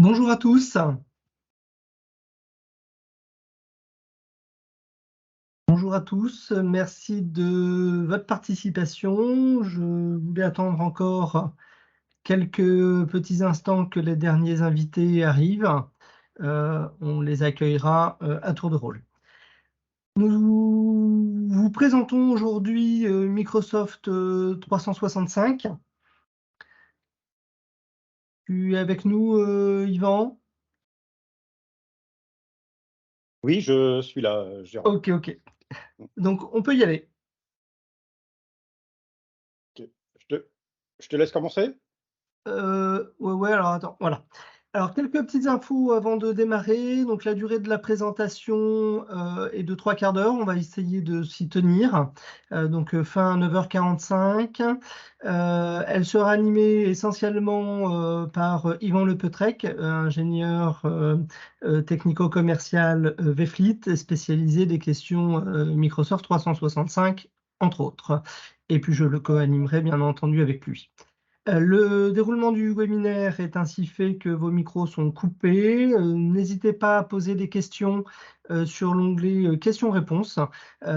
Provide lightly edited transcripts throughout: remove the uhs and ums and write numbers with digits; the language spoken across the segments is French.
Bonjour à tous. Bonjour à tous, merci de votre participation. Je voulais attendre encore quelques petits instants que les derniers invités arrivent. On les accueillera à tour de rôle. Nous vous présentons aujourd'hui Microsoft 365. Tu es avec nous, Yvan? Oui, je suis là, Jérôme. Ok. Donc, on peut y aller. Ok. Je te laisse commencer? Ouais, alors attends, voilà. Alors, quelques petites infos avant de démarrer. Donc, la durée de la présentation est de 3/4 d'heure. On va essayer de s'y tenir. Fin à 9h45. Elle sera animée essentiellement par Yvan Lepetrec, ingénieur technico-commercial Vfleet, spécialisé des questions Microsoft 365, entre autres. Et puis, je le co-animerai bien entendu avec lui. Le déroulement du webinaire est ainsi fait que vos micros sont coupés. N'hésitez pas à poser des questions sur l'onglet questions-réponses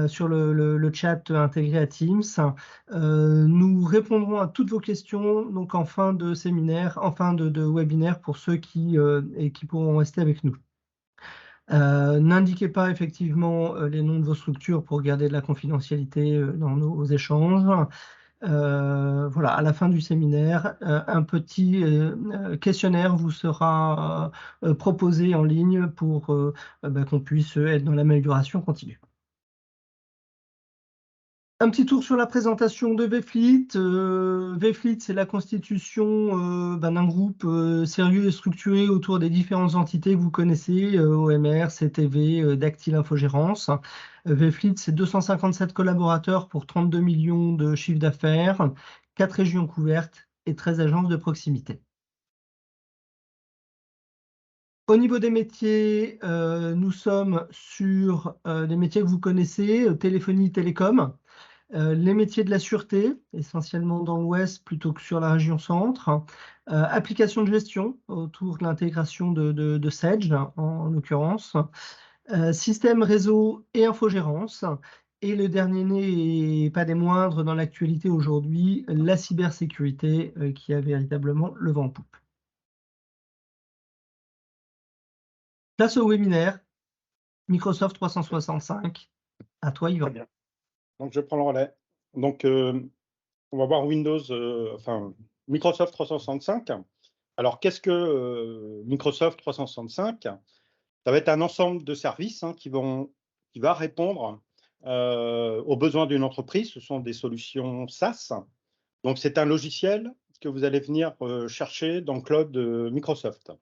sur le chat intégré à Teams. Nous répondrons à toutes vos questions donc en fin de séminaire, en fin de webinaire pour ceux qui pourront rester avec nous. N'indiquez pas effectivement les noms de vos structures pour garder de la confidentialité dans nos échanges. Voilà, à la fin du séminaire, un petit questionnaire vous sera proposé en ligne pour qu'on puisse être dans l'amélioration continue. Un petit tour sur la présentation de Vfleet. Vfleet, c'est la constitution d'un groupe sérieux et structuré autour des différentes entités que vous connaissez, OMR, CTV, Dactyl Infogérance. Vfleet, c'est 257 collaborateurs pour 32 millions de chiffre d'affaires, 4 régions couvertes et 13 agences de proximité. Au niveau des métiers, nous sommes sur des métiers que vous connaissez, téléphonie, télécom. Les métiers de la sûreté, essentiellement dans l'Ouest plutôt que sur la région centre. Applications de gestion autour de l'intégration de Sage, en l'occurrence. Système réseau et infogérance. Et le dernier né, et pas des moindres dans l'actualité aujourd'hui, la cybersécurité qui a véritablement le vent en poupe. Place au webinaire, Microsoft 365. À toi, Yvan. Très bien. Donc, je prends le relais. Donc, on va voir Microsoft 365. Alors, qu'est-ce que Microsoft 365? Ça va être un ensemble de services qui va répondre aux besoins d'une entreprise. Ce sont des solutions SaaS. Donc, c'est un logiciel que vous allez venir chercher dans le cloud de Microsoft.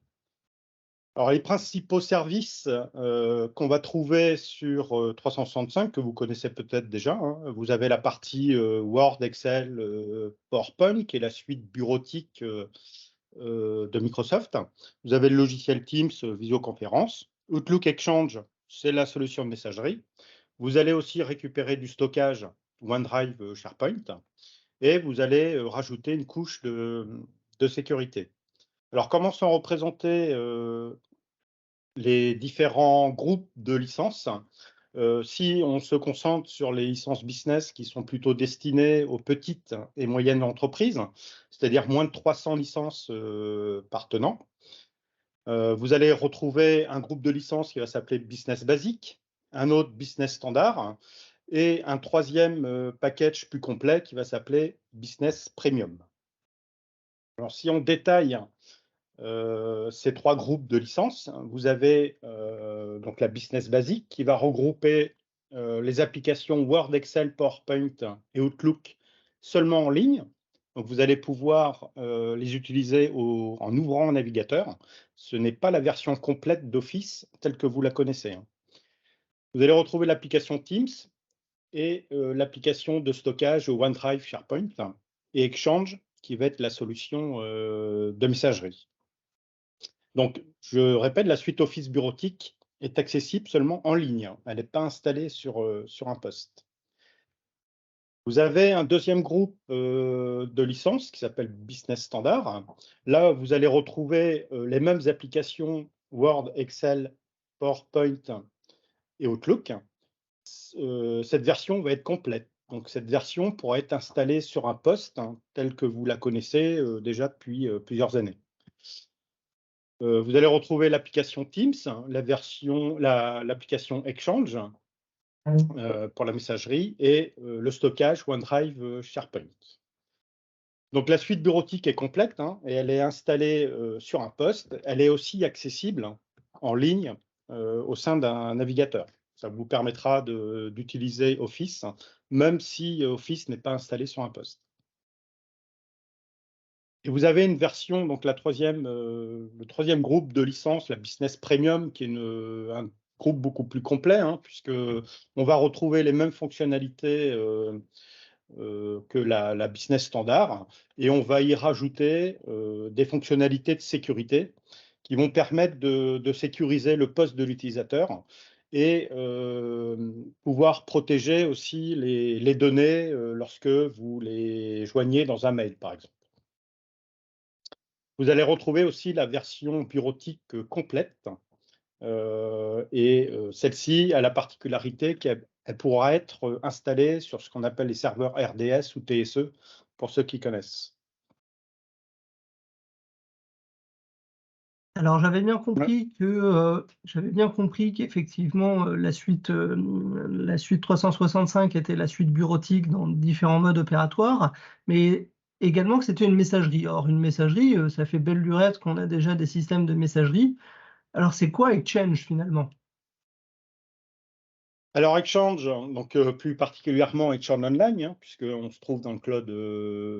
Alors, les principaux services qu'on va trouver sur 365, que vous connaissez peut-être déjà, vous avez la partie Word, Excel, PowerPoint, qui est la suite bureautique de Microsoft. Vous avez le logiciel Teams, visioconférence. Outlook Exchange, c'est la solution de messagerie. Vous allez aussi récupérer du stockage OneDrive, SharePoint. Et vous allez rajouter une couche de sécurité. Alors, comment sont représentés les différents groupes de licences? Si on se concentre sur les licences business qui sont plutôt destinées aux petites et moyennes entreprises, c'est-à-dire moins de 300 licences partenants, vous allez retrouver un groupe de licences qui va s'appeler Business Basic, un autre Business Standard et un troisième package plus complet qui va s'appeler Business Premium. Alors, si on détaille ces trois groupes de licences, vous avez donc la Business Basic qui va regrouper les applications Word, Excel, PowerPoint et Outlook seulement en ligne. Donc, vous allez pouvoir les utiliser en ouvrant un navigateur. Ce n'est pas la version complète d'Office telle que vous la connaissez. Vous allez retrouver l'application Teams et l'application de stockage OneDrive, SharePoint et Exchange qui va être la solution de messagerie. Donc, je répète, la suite Office bureautique est accessible seulement en ligne. Elle n'est pas installée sur un poste. Vous avez un deuxième groupe de licences qui s'appelle Business Standard. Là, vous allez retrouver les mêmes applications Word, Excel, PowerPoint et Outlook. Cette version va être complète. Donc, cette version pourra être installée sur un poste tel que vous la connaissez déjà depuis plusieurs années. Vous allez retrouver l'application Teams, l'application Exchange pour la messagerie et le stockage OneDrive SharePoint. Donc la suite bureautique est complète et elle est installée sur un poste. Elle est aussi accessible en ligne au sein d'un navigateur. Ça vous permettra d'utiliser Office, même si Office n'est pas installé sur un poste. Et vous avez une version, donc le troisième groupe de licences, la Business Premium, qui est un groupe beaucoup plus complet, puisque on va retrouver les mêmes fonctionnalités que la Business Standard, et on va y rajouter des fonctionnalités de sécurité qui vont permettre de sécuriser le poste de l'utilisateur et pouvoir protéger aussi les données lorsque vous les joignez dans un mail, par exemple. Vous allez retrouver aussi la version bureautique complète. Celle-ci a la particularité qu'elle pourra être installée sur ce qu'on appelle les serveurs RDS ou TSE, pour ceux qui connaissent. Alors j'avais bien compris qu'effectivement la suite 365 était la suite bureautique dans différents modes opératoires, mais également que c'était une messagerie. Or, une messagerie, ça fait belle lurette qu'on a déjà des systèmes de messagerie. Alors, c'est quoi Exchange finalement? Alors Exchange, donc plus particulièrement Exchange Online, puisqu'on se trouve dans le cloud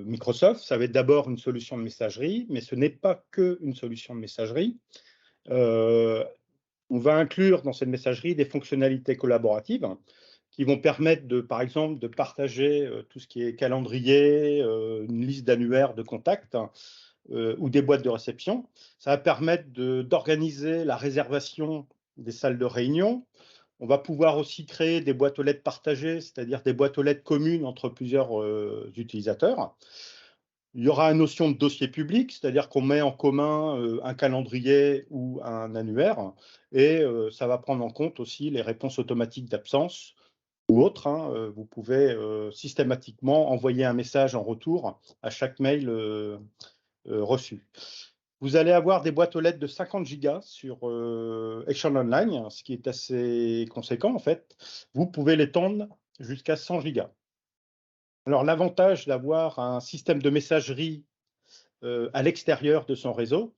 Microsoft, ça va être d'abord une solution de messagerie, mais ce n'est pas qu'une solution de messagerie. On va inclure dans cette messagerie des fonctionnalités collaboratives qui vont permettre, par exemple, de partager tout ce qui est calendrier, une liste d'annuaires de contacts ou des boîtes de réception. Ça va permettre d'organiser la réservation des salles de réunion. On va pouvoir aussi créer des boîtes aux lettres partagées, c'est-à-dire des boîtes aux lettres communes entre plusieurs utilisateurs. Il y aura une notion de dossier public, c'est-à-dire qu'on met en commun un calendrier ou un annuaire, et ça va prendre en compte aussi les réponses automatiques d'absence ou autres. Vous pouvez systématiquement envoyer un message en retour à chaque mail reçu. Vous allez avoir des boîtes aux lettres de 50 gigas sur Exchange Online, ce qui est assez conséquent en fait. Vous pouvez l'étendre jusqu'à 100 gigas. Alors l'avantage d'avoir un système de messagerie à l'extérieur de son réseau,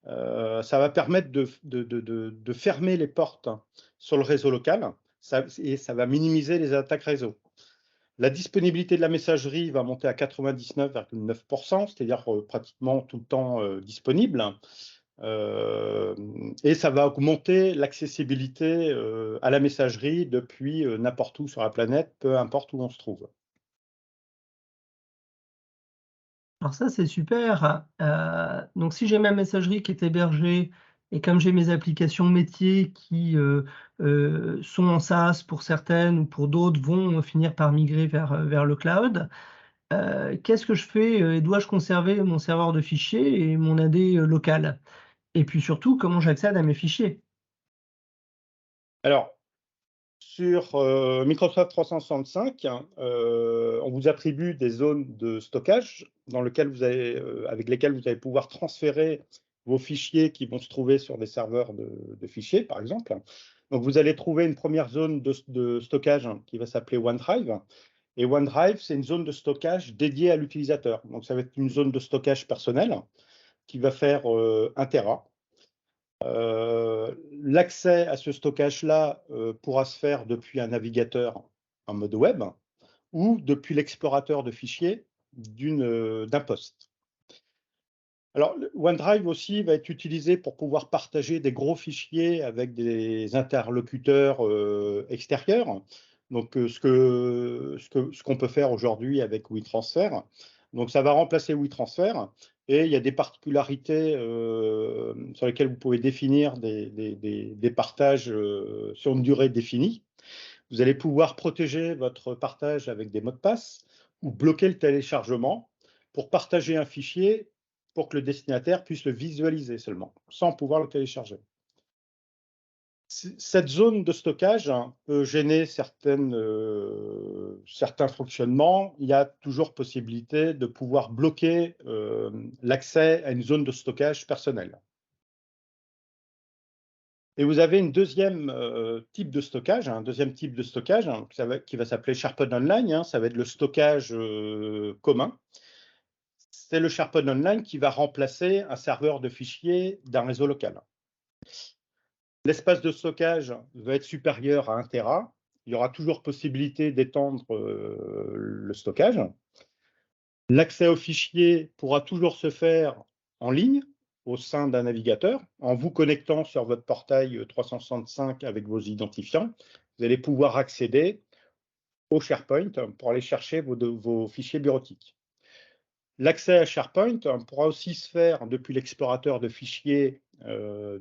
ça va permettre de fermer les portes sur le réseau local et ça va minimiser les attaques réseau. La disponibilité de la messagerie va monter à 99,9%, c'est-à-dire pratiquement tout le temps disponible. Et ça va augmenter l'accessibilité à la messagerie depuis n'importe où sur la planète, peu importe où on se trouve. Alors ça, c'est super. Donc si j'ai ma messagerie qui est hébergée et comme j'ai mes applications métiers qui sont en SaaS pour certaines ou pour d'autres vont finir par migrer vers le cloud, qu'est-ce que je fais et dois-je conserver mon serveur de fichiers et mon AD local? Et puis surtout, comment j'accède à mes fichiers? Alors, sur Microsoft 365, on vous attribue des zones de stockage avec lesquelles vous allez pouvoir transférer vos fichiers qui vont se trouver sur des serveurs de fichiers, par exemple. Donc, vous allez trouver une première zone de stockage qui va s'appeler OneDrive. Et OneDrive, c'est une zone de stockage dédiée à l'utilisateur. Donc, ça va être une zone de stockage personnelle qui va faire 1 Tera. L'accès à ce stockage-là pourra se faire depuis un navigateur en mode web ou depuis l'explorateur de fichiers d'un poste. Alors, OneDrive aussi va être utilisé pour pouvoir partager des gros fichiers avec des interlocuteurs extérieurs. Donc, ce qu'on peut faire aujourd'hui avec WeTransfer. Donc, ça va remplacer WeTransfer. Et il y a des particularités sur lesquelles vous pouvez définir des partages sur une durée définie. Vous allez pouvoir protéger votre partage avec des mots de passe. ou bloquer le téléchargement pour partager un fichier pour que le destinataire puisse le visualiser seulement, sans pouvoir le télécharger. Cette zone de stockage peut gêner certains fonctionnements. Il y a toujours possibilité de pouvoir bloquer l'accès à une zone de stockage personnelle. Et vous avez une deuxième type de stockage, un deuxième type de stockage qui va s'appeler SharePoint Online. Ça va être le stockage commun. C'est le SharePoint Online qui va remplacer un serveur de fichiers d'un réseau local. L'espace de stockage va être supérieur à 1 Tera. Il y aura toujours possibilité d'étendre le stockage. L'accès aux fichiers pourra toujours se faire en ligne au sein d'un navigateur en vous connectant sur votre portail 365 avec vos identifiants. Vous allez pouvoir accéder au SharePoint pour aller chercher vos fichiers bureautiques. L'accès à SharePoint pourra aussi se faire depuis l'explorateur de fichiers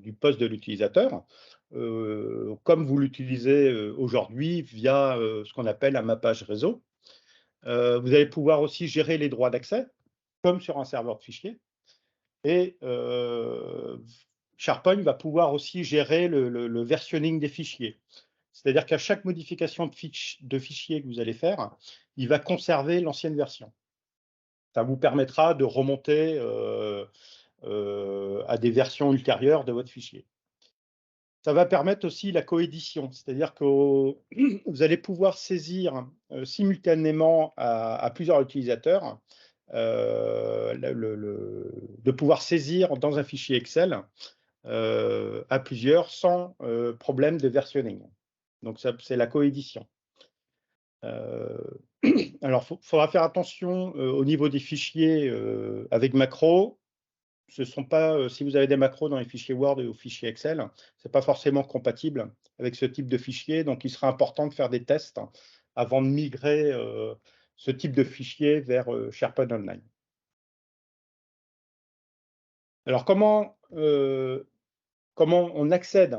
du poste de l'utilisateur, comme vous l'utilisez aujourd'hui via ce qu'on appelle un mappage réseau. Vous allez pouvoir aussi gérer les droits d'accès, comme sur un serveur de fichiers. Et SharePoint va pouvoir aussi gérer le versionning des fichiers. C'est-à-dire qu'à chaque modification de fichier que vous allez faire, il va conserver l'ancienne version. Ça vous permettra de remonter à des versions ultérieures de votre fichier. Ça va permettre aussi la coédition, c'est-à-dire que vous allez pouvoir saisir simultanément à plusieurs utilisateurs, de pouvoir saisir dans un fichier Excel à plusieurs sans problème de versionning. Donc, c'est la coédition. Alors, faudra faire attention au niveau des fichiers avec macro. Ce sont pas, si vous avez des macros dans les fichiers Word et aux fichiers Excel, ce n'est pas forcément compatible avec ce type de fichier. Donc, il sera important de faire des tests avant de migrer ce type de fichier vers SharePoint Online. Alors, comment on accède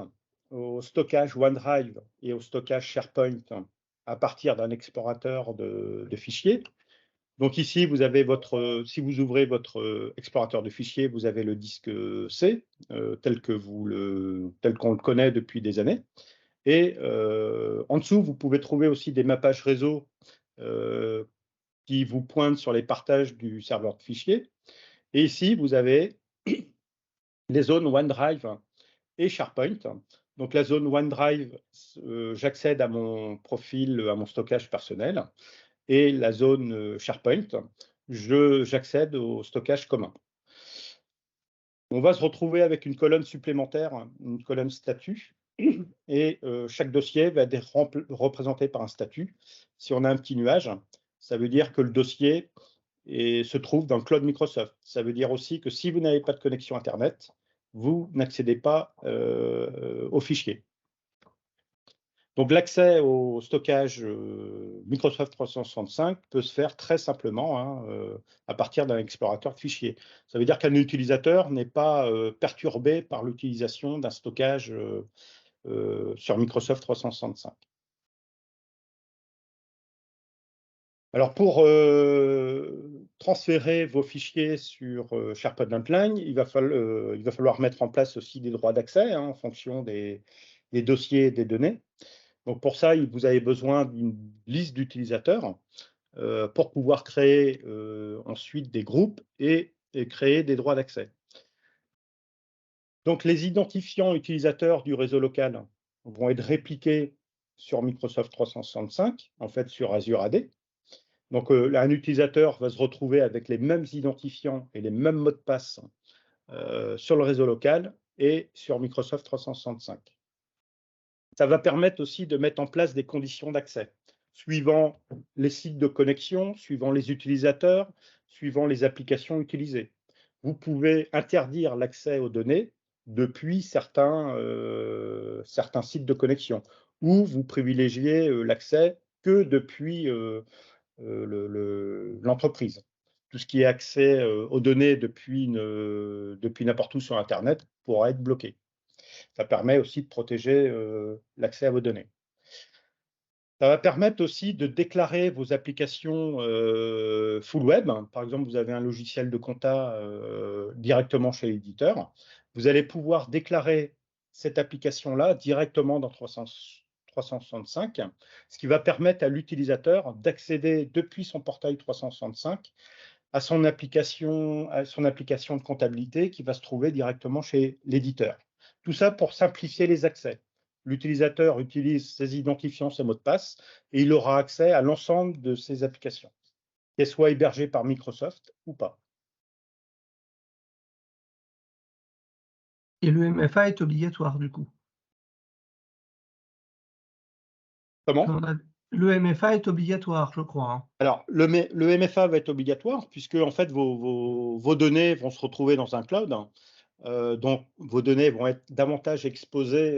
au stockage OneDrive et au stockage SharePoint à partir d'un explorateur de fichiers? Donc ici, vous avez si vous ouvrez votre explorateur de fichiers, vous avez le disque C, tel qu'on le connaît depuis des années. Et en dessous, vous pouvez trouver aussi des mappages réseau qui vous pointent sur les partages du serveur de fichiers. Et ici, vous avez les zones OneDrive et SharePoint. Donc la zone OneDrive, j'accède à mon profil, à mon stockage personnel. Et la zone SharePoint, j'accède au stockage commun. On va se retrouver avec une colonne supplémentaire, une colonne statut, et chaque dossier va être représenté par un statut. Si on a un petit nuage, ça veut dire que le dossier se trouve dans le cloud Microsoft. Ça veut dire aussi que si vous n'avez pas de connexion Internet, vous n'accédez pas au fichier. Donc l'accès au stockage Microsoft 365 peut se faire très simplement à partir d'un explorateur de fichiers. Ça veut dire qu'un utilisateur n'est pas perturbé par l'utilisation d'un stockage sur Microsoft 365. Alors pour transférer vos fichiers sur SharePoint Online, il va falloir mettre en place aussi des droits d'accès en fonction des dossiers et des données. Donc pour ça, vous avez besoin d'une liste d'utilisateurs pour pouvoir créer ensuite des groupes et créer des droits d'accès. Donc les identifiants utilisateurs du réseau local vont être répliqués sur Microsoft 365, en fait sur Azure AD. Donc un utilisateur va se retrouver avec les mêmes identifiants et les mêmes mots de passe sur le réseau local et sur Microsoft 365. Ça va permettre aussi de mettre en place des conditions d'accès, suivant les sites de connexion, suivant les utilisateurs, suivant les applications utilisées. Vous pouvez interdire l'accès aux données depuis certains sites de connexion, ou vous privilégiez l'accès que depuis l'entreprise. Tout ce qui est accès aux données depuis n'importe où sur Internet pourra être bloqué. Ça permet aussi de protéger l'accès à vos données. Ça va permettre aussi de déclarer vos applications full web. Par exemple, vous avez un logiciel de compta directement chez l'éditeur. Vous allez pouvoir déclarer cette application-là directement dans 365, ce qui va permettre à l'utilisateur d'accéder depuis son portail 365 à son application de comptabilité qui va se trouver directement chez l'éditeur. Tout ça pour simplifier les accès. L'utilisateur utilise ses identifiants, ses mots de passe, et il aura accès à l'ensemble de ces applications, qu'elles soient hébergées par Microsoft ou pas. Et le MFA est obligatoire du coup. Comment? Le MFA est obligatoire, je crois, hein. Alors, le MFA va être obligatoire puisque en fait, vos données vont se retrouver dans un cloud. Donc, vos données vont être davantage exposées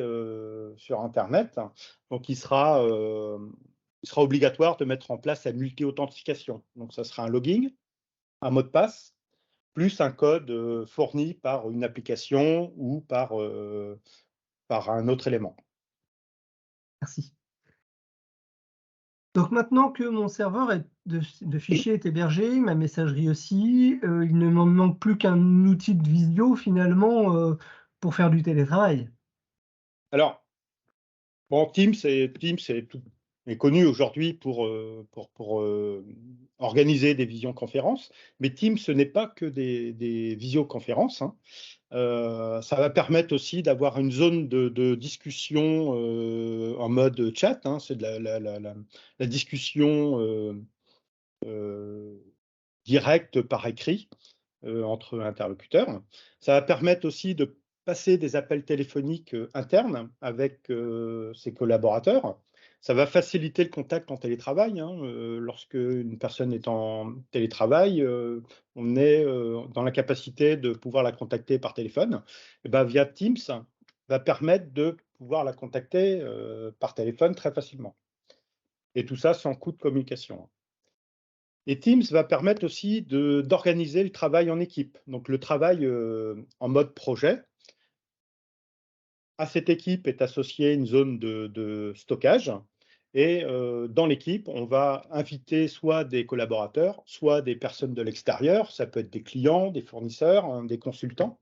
sur Internet. Donc, il sera obligatoire de mettre en place la multi-authentification. Donc, ça sera un login, un mot de passe, plus un code fourni par une application ou par un autre élément. Merci. Donc maintenant que mon serveur de fichiers est hébergé, ma messagerie aussi, il ne m'en manque plus qu'un outil de visio finalement pour faire du télétravail. Alors, bon, Teams est connu aujourd'hui pour organiser des visioconférences, mais Teams, ce n'est pas que des visioconférences, hein. Ça va permettre aussi d'avoir une zone de discussion en mode chat, hein. C'est de la discussion directe par écrit entre interlocuteurs. Ça va permettre aussi de passer des appels téléphoniques internes avec ses collaborateurs. Ça va faciliter le contact en télétravail, hein. Lorsque une personne est en télétravail, on est dans la capacité de pouvoir la contacter par téléphone. Et ben, via Teams, va permettre de pouvoir la contacter par téléphone très facilement. Et tout ça sans coût de communication. Et Teams va permettre aussi d'organiser le travail en équipe. Donc le travail en mode projet. À cette équipe est associée une zone de stockage. Et dans l'équipe, on va inviter soit des collaborateurs, soit des personnes de l'extérieur. Ça peut être des clients, des fournisseurs, hein, des consultants.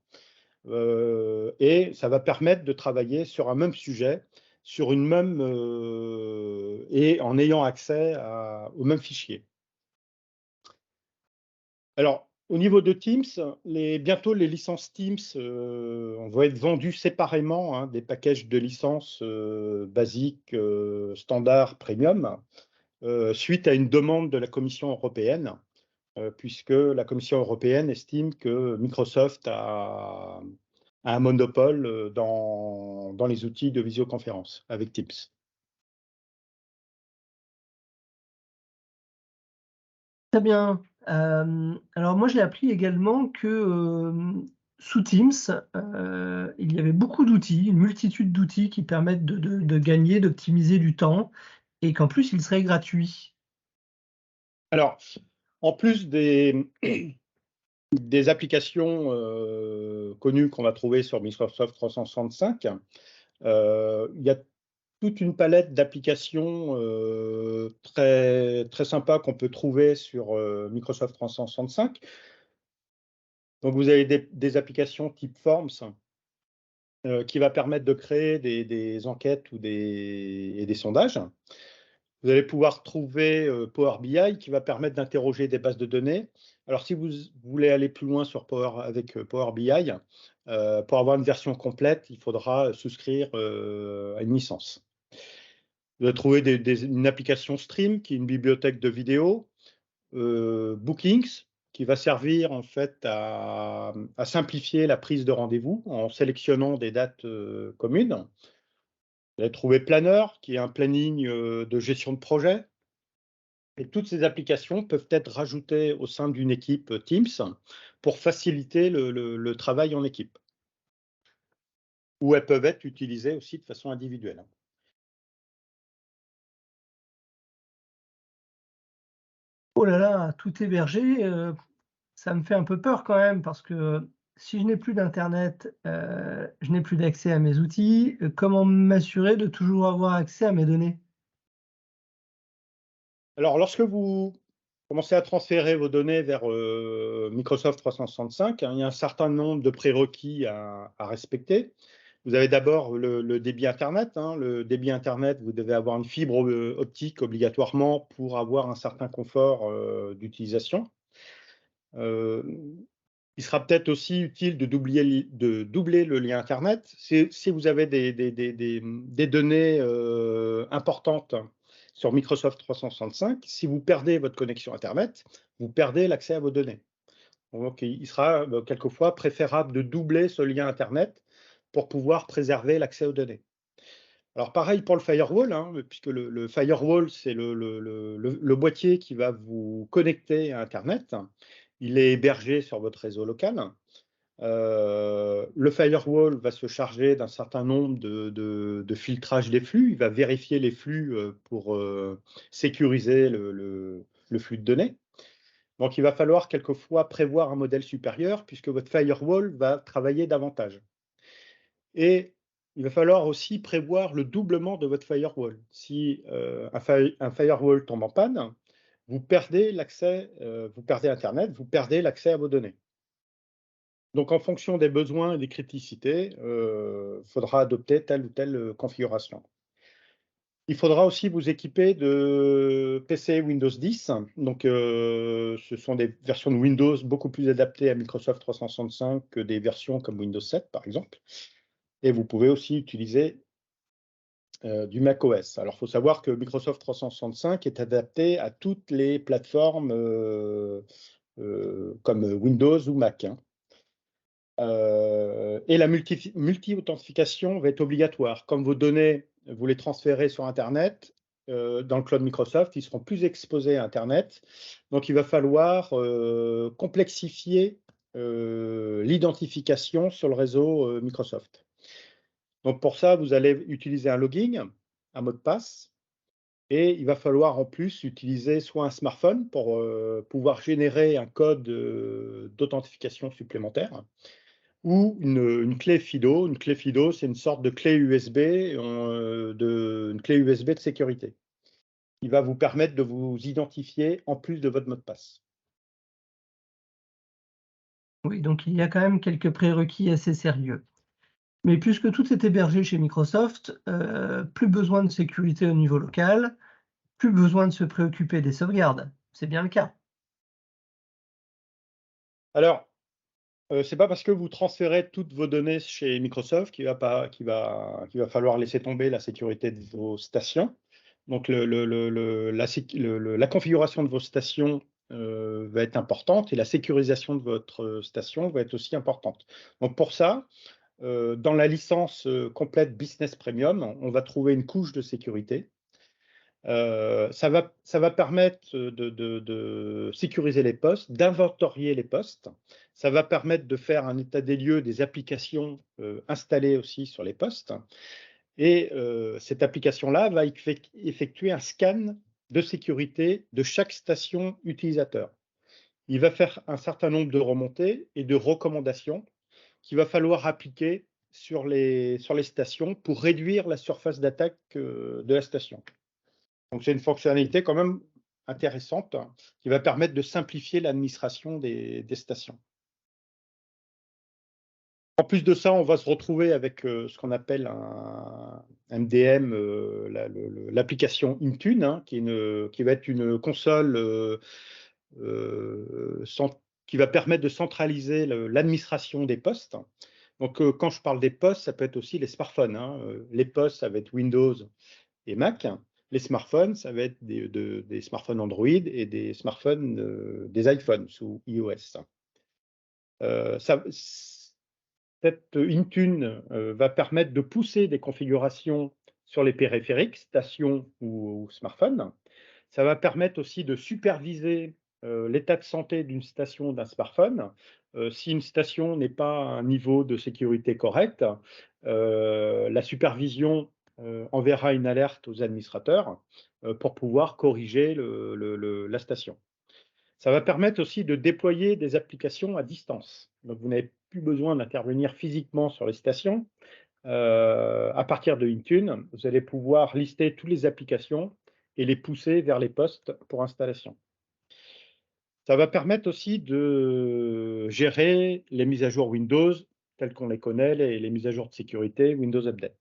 Et ça va permettre de travailler sur un même sujet, sur une même et en ayant accès au même fichier. Alors, au niveau de Teams, bientôt les licences Teams vont être vendues séparément, hein, des packages de licences basiques, standard, premium, suite à une demande de la Commission européenne, puisque la Commission européenne estime que Microsoft a un monopole dans les outils de visioconférence avec Teams. Très bien. Alors moi j'ai appris également que sous Teams, il y avait beaucoup d'outils, une multitude d'outils qui permettent de gagner, d'optimiser du temps et qu'en plus il serait gratuit. Alors, en plus des applications connues qu'on va trouver sur Microsoft 365, il y a toute une palette d'applications très, très sympas qu'on peut trouver sur Microsoft 365. Donc, vous avez des applications type Forms qui va permettre de créer des enquêtes ou des sondages. Vous allez pouvoir trouver Power BI qui va permettre d'interroger des bases de données. Alors, si vous voulez aller plus loin avec Power BI, pour avoir une version complète, il faudra souscrire à une licence. Vous allez trouver une application Stream qui est une bibliothèque de vidéos, Bookings qui va servir en fait à simplifier la prise de rendez-vous en sélectionnant des dates communes. Vous allez trouver Planner qui est un planning de gestion de projet. Et toutes ces applications peuvent être rajoutées au sein d'une équipe Teams pour faciliter le travail en équipe. Ou elles peuvent être utilisées aussi de façon individuelle. Oh là là, tout hébergé, ça me fait un peu peur quand même parce que si je n'ai plus d'internet, je n'ai plus d'accès à mes outils, comment m'assurer de toujours avoir accès à mes données? Alors, lorsque vous commencez à transférer vos données vers Microsoft 365, hein, il y a un certain nombre de prérequis à respecter. Vous avez d'abord le débit Internet. Hein. Le débit Internet, vous devez avoir une fibre optique obligatoirement pour avoir un certain confort d'utilisation. Il sera peut-être aussi utile de doubler le lien Internet. Si vous avez des données importantes sur Microsoft 365, si vous perdez votre connexion Internet, vous perdez l'accès à vos données. Donc, il sera quelquefois préférable de doubler ce lien Internet pour pouvoir préserver l'accès aux données. Alors, pareil pour le firewall, hein, puisque le firewall, c'est le boîtier qui va vous connecter à Internet. Il est hébergé sur votre réseau local. Le firewall va se charger d'un certain nombre de filtrage des flux. Il va vérifier les flux pour sécuriser le flux de données. Donc, il va falloir quelquefois prévoir un modèle supérieur puisque votre firewall va travailler davantage. Et il va falloir aussi prévoir le doublement de votre firewall. Si un firewall tombe en panne, vous perdez l'accès, vous perdez Internet, vous perdez l'accès à vos données. Donc, en fonction des besoins et des criticités, il faudra adopter telle ou telle configuration. Il faudra aussi vous équiper de PC Windows 10. Donc, ce sont des versions de Windows beaucoup plus adaptées à Microsoft 365 que des versions comme Windows 7, par exemple. Et vous pouvez aussi utiliser du macOS. Alors, il faut savoir que Microsoft 365 est adapté à toutes les plateformes comme Windows ou Mac. Hein. Et la multi-authentification va être obligatoire. Comme vos données, vous les transférez sur Internet, dans le cloud Microsoft, ils seront plus exposés à Internet. Donc, il va falloir complexifier l'identification sur le réseau Microsoft. Donc, pour ça, vous allez utiliser un login, un mot de passe, et il va falloir en plus utiliser soit un smartphone pour pouvoir générer un code d'authentification supplémentaire, ou une clé FIDO. Une clé FIDO, c'est une sorte de clé USB, une clé USB de sécurité. Il va vous permettre de vous identifier en plus de votre mot de passe. Oui, donc il y a quand même quelques prérequis assez sérieux. Mais puisque tout est hébergé chez Microsoft, plus besoin de sécurité au niveau local, plus besoin de se préoccuper des sauvegardes. C'est bien le cas. Alors, c'est pas parce que vous transférez toutes vos données chez Microsoft qu'il va falloir laisser tomber la sécurité de vos stations. Donc, la configuration de vos stations va être importante et la sécurisation de votre station va être aussi importante. Donc, pour ça, dans la licence complète Business Premium, on va trouver une couche de sécurité. Ça va permettre de sécuriser les postes, d'inventorier les postes. Ça va permettre de faire un état des lieux des applications installées aussi sur les postes. Et cette application-là va effectuer un scan de sécurité de chaque station utilisateur. Il va faire un certain nombre de remontées et de recommandations qu'il va falloir appliquer sur les stations pour réduire la surface d'attaque de la station. Donc, c'est une fonctionnalité quand même intéressante qui va permettre de simplifier l'administration des stations. En plus de ça, on va se retrouver avec ce qu'on appelle un MDM, l'application Intune, hein, qui va être une console qui va permettre de centraliser l'administration des postes. Donc, quand je parle des postes, ça peut être aussi les smartphones. Hein. Les postes, ça va être Windows et Mac. Les smartphones, ça va être des smartphones Android et des smartphones, des iPhones sous iOS. Cette Intune va permettre de pousser des configurations sur les périphériques, stations ou smartphones. Ça va permettre aussi de superviser l'état de santé d'une station, d'un smartphone. Si une station n'est pas à un niveau de sécurité correct, la supervision enverra une alerte aux administrateurs pour pouvoir corriger la station. Ça va permettre aussi de déployer des applications à distance. Donc, vous n'avez plus besoin d'intervenir physiquement sur les stations. À partir de Intune, vous allez pouvoir lister toutes les applications et les pousser vers les postes pour installation. Ça va permettre aussi de gérer les mises à jour Windows telles qu'on les connaît, les mises à jour de sécurité, Windows Update.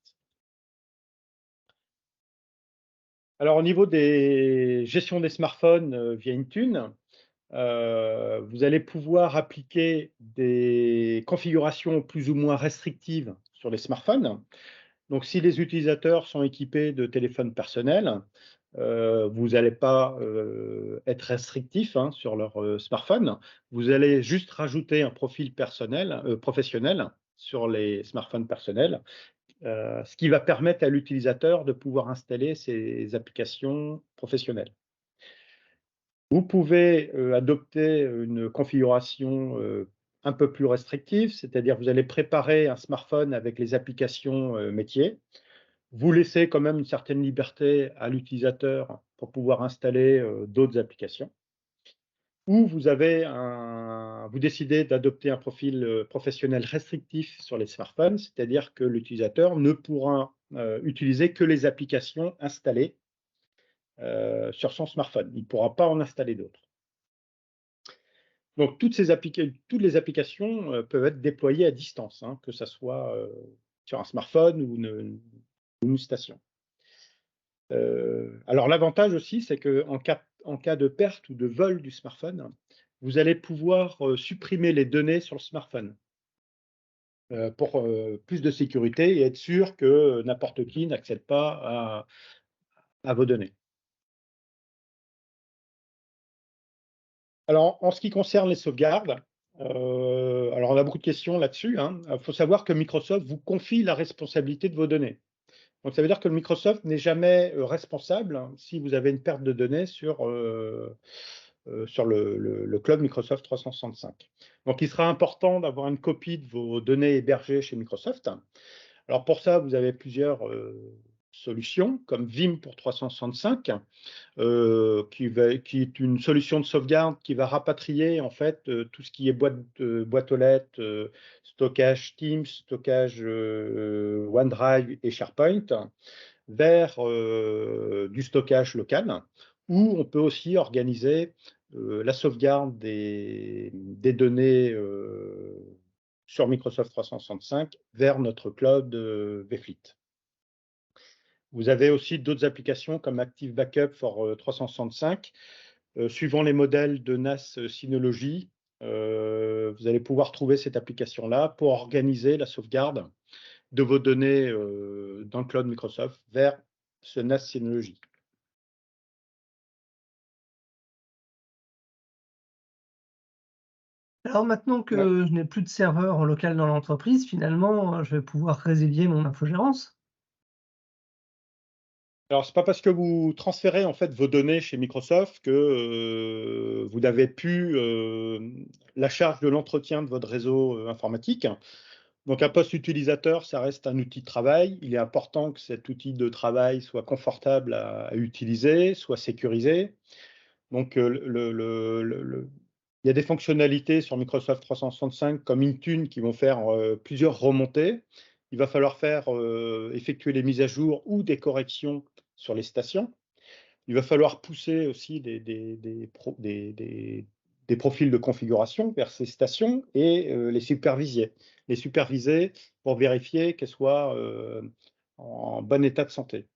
Alors au niveau des gestion des smartphones, via Intune, vous allez pouvoir appliquer des configurations plus ou moins restrictives sur les smartphones. Donc si les utilisateurs sont équipés de téléphones personnels, vous allez pas, être restrictif, hein, sur leur, smartphone. Vous allez juste rajouter un profil personnel, professionnel sur les smartphones personnels, ce qui va permettre à l'utilisateur de pouvoir installer ses applications professionnelles. Vous pouvez, adopter une configuration, un peu plus restrictive, c'est-à-dire vous allez préparer un smartphone avec les applications, métiers. Vous laissez quand même une certaine liberté à l'utilisateur pour pouvoir installer, d'autres applications. Ou vous décidez d'adopter un profil, professionnel restrictif sur les smartphones, c'est-à-dire que l'utilisateur ne pourra, utiliser que les applications installées, sur son smartphone. Il ne pourra pas en installer d'autres. Donc toutes les applications, peuvent être déployées à distance, hein, que ça soit, sur un smartphone ou une station. Alors l'avantage aussi, c'est qu'en cas de perte ou de vol du smartphone, vous allez pouvoir, supprimer les données sur le smartphone, pour, plus de sécurité et être sûr que n'importe qui n'accède pas à vos données. Alors en ce qui concerne les sauvegardes, alors on a beaucoup de questions là-dessus, hein. Il faut savoir que Microsoft vous confie la responsabilité de vos données. Donc ça veut dire que Microsoft n'est jamais, responsable, hein, si vous avez une perte de données sur le cloud Microsoft 365. Donc il sera important d'avoir une copie de vos données hébergées chez Microsoft. Alors pour ça, vous avez plusieurs, solutions comme Vim pour 365, qui est une solution de sauvegarde qui va rapatrier en fait, tout ce qui est boîte aux lettres, stockage Teams, stockage, OneDrive et SharePoint vers, du stockage local, où on peut aussi organiser, la sauvegarde des données, sur Microsoft 365 vers notre cloud, vFleet. Vous avez aussi d'autres applications comme Active Backup for 365. Suivant les modèles de NAS Synology, vous allez pouvoir trouver cette application-là pour organiser la sauvegarde de vos données, dans le cloud Microsoft vers ce NAS Synology. Alors maintenant que Ouais. je n'ai plus de serveur en local dans l'entreprise, finalement, je vais pouvoir résilier mon infogérance. Alors, c'est pas parce que vous transférez en fait vos données chez Microsoft que vous n'avez plus la charge de l'entretien de votre réseau informatique. Donc, un poste utilisateur, ça reste un outil de travail. Il est important que cet outil de travail soit confortable à utiliser, soit sécurisé. Donc, il y a des fonctionnalités sur Microsoft 365 comme Intune qui vont faire plusieurs remontées. Il va falloir effectuer les mises à jour ou des corrections sur les stations. Il va falloir pousser aussi des profils de configuration vers ces stations et les superviser. Les superviser pour vérifier qu'elles soient en bon état de santé.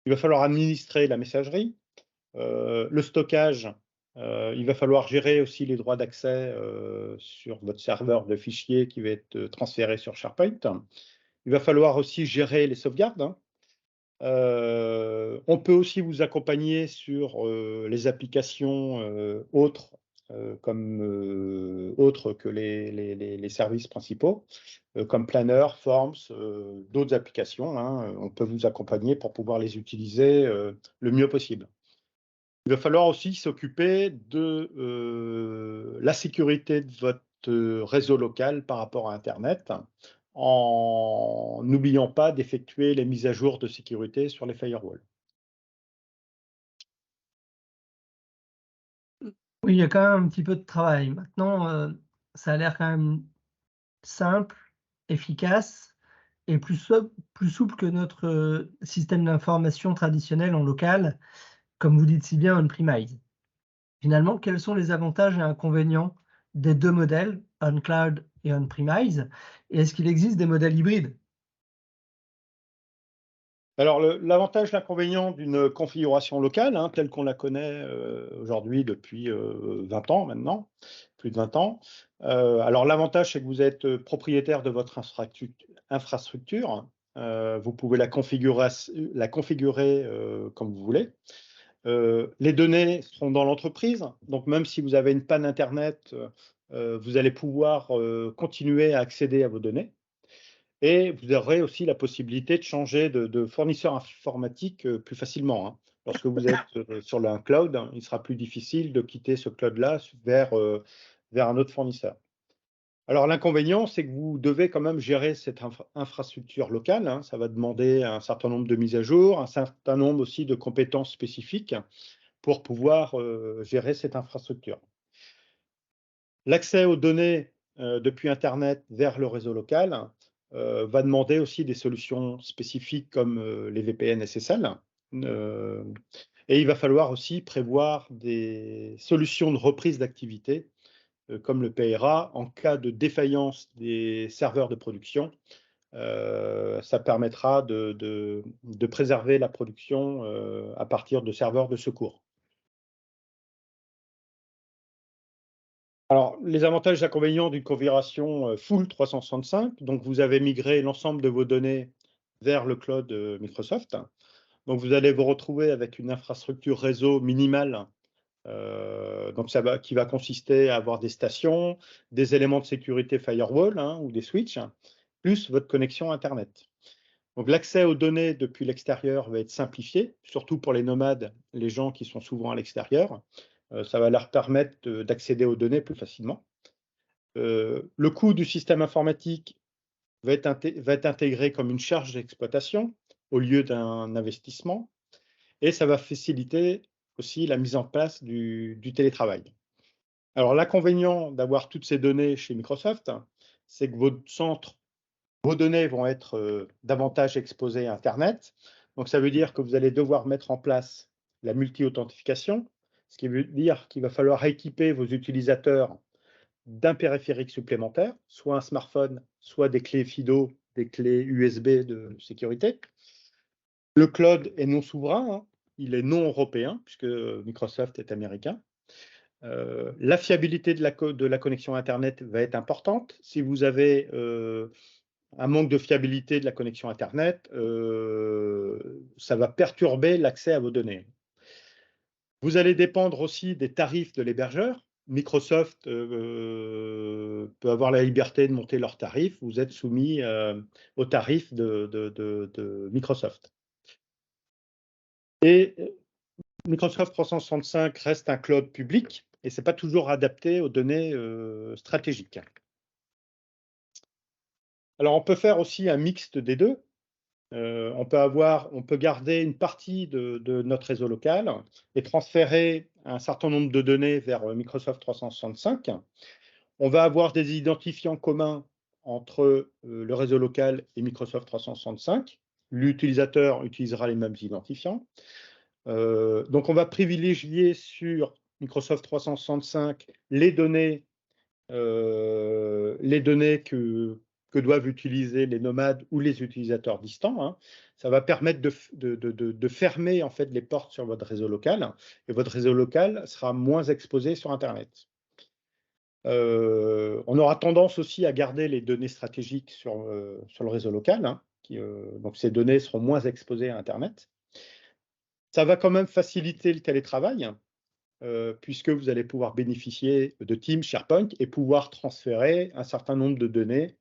Il va falloir administrer la messagerie, le stockage. Il va falloir gérer aussi les droits d'accès sur votre serveur de fichiers qui va être transféré sur SharePoint. Il va falloir aussi gérer les sauvegardes, hein. On peut aussi vous accompagner sur les applications autres, autres que les services principaux, comme Planner, Forms, d'autres applications, hein. On peut vous accompagner pour pouvoir les utiliser le mieux possible. Il va falloir aussi s'occuper de la sécurité de votre réseau local par rapport à Internet, en n'oubliant pas d'effectuer les mises à jour de sécurité sur les firewalls. Oui, il y a quand même un petit peu de travail. Maintenant, ça a l'air quand même simple, efficace et plus souple que notre, système d'information traditionnel en local. comme vous dites si bien, on-premise. Finalement, quels sont les avantages et inconvénients des deux modèles, on-cloud et on-premise? Et est-ce qu'il existe des modèles hybrides? Alors, l'avantage, l'inconvénient d'une configuration locale, hein, telle qu'on la connaît aujourd'hui depuis 20 ans maintenant, plus de 20 ans. Alors, l'avantage, c'est que vous êtes propriétaire de votre infrastructure. Vous pouvez la configurer comme vous voulez. Les données seront dans l'entreprise, donc même si vous avez une panne Internet, vous allez pouvoir continuer à accéder à vos données. Et vous aurez aussi la possibilité de changer de fournisseur informatique plus facilement, hein. Lorsque vous êtes sur un cloud, hein, il sera plus difficile de quitter ce cloud-là vers un autre fournisseur. Alors l'inconvénient, c'est que vous devez quand même gérer cette infrastructure locale, hein. Ça va demander un certain nombre de mises à jour, un certain nombre aussi de compétences spécifiques pour pouvoir gérer cette infrastructure. L'accès aux données depuis Internet vers le réseau local va demander aussi des solutions spécifiques comme les VPN SSL. Et il va falloir aussi prévoir des solutions de reprise d'activité comme le PRA en cas de défaillance des serveurs de production. Ça permettra de préserver la production à partir de serveurs de secours. Alors, les avantages et inconvénients d'une configuration full 365, donc vous avez migré l'ensemble de vos données vers le cloud Microsoft. Donc, vous allez vous retrouver avec une infrastructure réseau minimale, qui va consister à avoir des stations, des éléments de sécurité firewall, hein, ou des switches, plus votre connexion Internet. Donc, l'accès aux données depuis l'extérieur va être simplifié, surtout pour les nomades, les gens qui sont souvent à l'extérieur. Ça va leur permettre d'accéder aux données plus facilement. Le coût du système informatique va être intégré comme une charge d'exploitation au lieu d'un investissement, et ça va faciliter aussi la mise en place du télétravail. Alors, l'inconvénient d'avoir toutes ces données chez Microsoft, c'est que vos données vont être davantage exposées à Internet. Donc, ça veut dire que vous allez devoir mettre en place la multi-authentification, ce qui veut dire qu'il va falloir équiper vos utilisateurs d'un périphérique supplémentaire, soit un smartphone, soit des clés FIDO, des clés USB de sécurité. Le cloud est non souverain, hein, il est non européen, puisque Microsoft est américain. La fiabilité de la connexion Internet va être importante. Si vous avez un manque de fiabilité de la connexion Internet, ça va perturber l'accès à vos données. Vous allez dépendre aussi des tarifs de l'hébergeur. Microsoft peut avoir la liberté de monter leurs tarifs. Vous êtes soumis aux tarifs de Microsoft. Et Microsoft 365 reste un cloud public et ce n'est pas toujours adapté aux données stratégiques. Alors, on peut faire aussi un mixte des deux. On peut garder une partie de notre réseau local et transférer un certain nombre de données vers Microsoft 365. On va avoir des identifiants communs entre le réseau local et Microsoft 365. L'utilisateur utilisera les mêmes identifiants. Donc, on va privilégier sur Microsoft 365 les données que doivent utiliser les nomades ou les utilisateurs distants, hein. Ça va permettre de fermer en fait les portes sur votre réseau local et votre réseau local sera moins exposé sur Internet. On aura tendance aussi à garder les données stratégiques sur le réseau local, hein, donc ces données seront moins exposées à Internet. Ça va quand même faciliter le télétravail, puisque vous allez pouvoir bénéficier de Teams, SharePoint et pouvoir transférer un certain nombre de données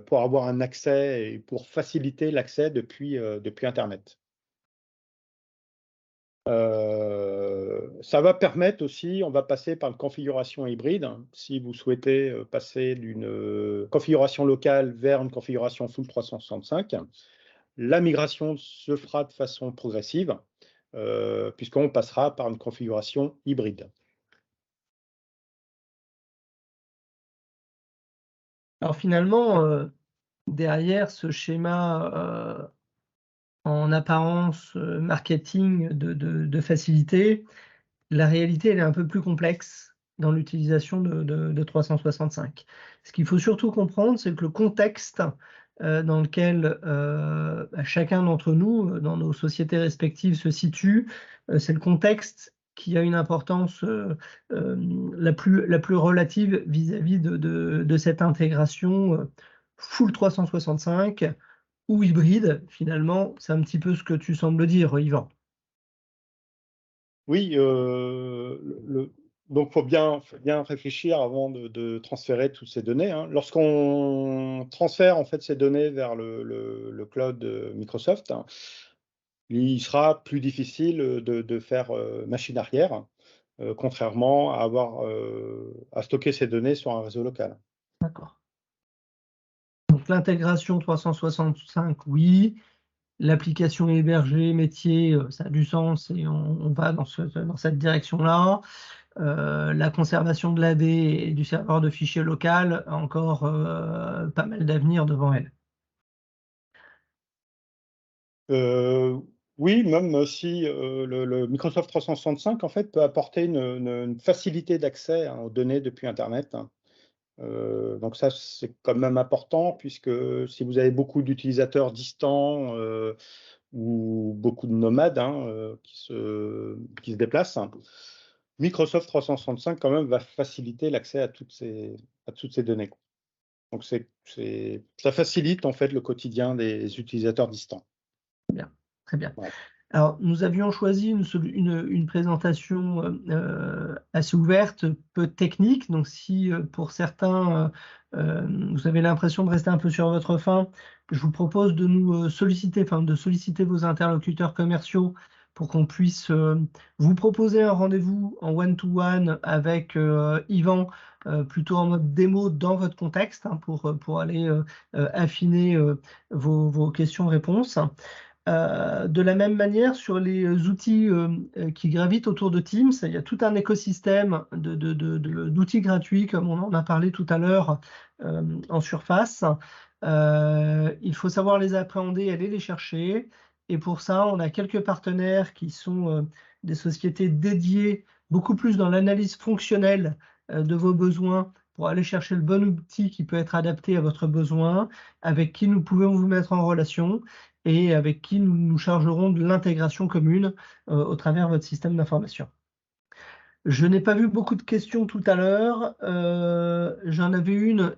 pour avoir un accès et pour faciliter l'accès depuis Internet. Ça va permettre aussi, on va passer par une configuration hybride. Si vous souhaitez passer d'une configuration locale vers une configuration full 365, la migration se fera de façon progressive, puisqu'on passera par une configuration hybride. Alors finalement, derrière ce schéma en apparence marketing de facilité, la réalité elle est un peu plus complexe dans l'utilisation de 365. Ce qu'il faut surtout comprendre, c'est que le contexte dans lequel chacun d'entre nous, dans nos sociétés respectives, se situe, c'est le contexte qui a une importance la plus relative vis-à-vis de cette intégration full 365 ou hybride. Finalement, c'est un petit peu ce que tu sembles dire, Yvan. Oui, donc faut bien réfléchir avant de transférer toutes ces données, hein. Lorsqu'on transfère en fait ces données vers le cloud de Microsoft, hein, il sera plus difficile de faire machine arrière, contrairement à à stocker ces données sur un réseau local. D'accord. Donc l'intégration 365, oui. L'application hébergée, métier, ça a du sens et on va dans cette direction-là. La conservation de l'AD et du serveur de fichiers local a encore pas mal d'avenir devant elle. Oui, même si le Microsoft 365 en fait peut apporter une facilité d'accès, hein, aux données depuis Internet, hein. Donc ça, c'est quand même important, puisque si vous avez beaucoup d'utilisateurs distants ou beaucoup de nomades, hein, qui se déplacent, hein, Microsoft 365 quand même va faciliter l'accès à toutes ces données. Donc ça facilite en fait le quotidien des utilisateurs distants. Bien, très bien. Voilà. Alors, nous avions choisi une présentation assez ouverte, peu technique. Donc, si pour certains, vous avez l'impression de rester un peu sur votre faim, je vous propose de nous solliciter, enfin de solliciter vos interlocuteurs commerciaux pour qu'on puisse vous proposer un rendez-vous en one-to-one avec Yvan, plutôt en mode démo dans votre contexte, hein, pour aller affiner vos questions-réponses. De la même manière, sur les outils qui gravitent autour de Teams, il y a tout un écosystème d'outils gratuits, comme on en a parlé tout à l'heure en surface. Il faut savoir les appréhender, aller les chercher. Et pour ça, on a quelques partenaires qui sont des sociétés dédiées beaucoup plus dans l'analyse fonctionnelle de vos besoins pour aller chercher le bon outil qui peut être adapté à votre besoin, avec qui nous pouvons vous mettre en relation et avec qui nous nous chargerons de l'intégration commune au travers de votre système d'information. Je n'ai pas vu beaucoup de questions tout à l'heure. J'en avais une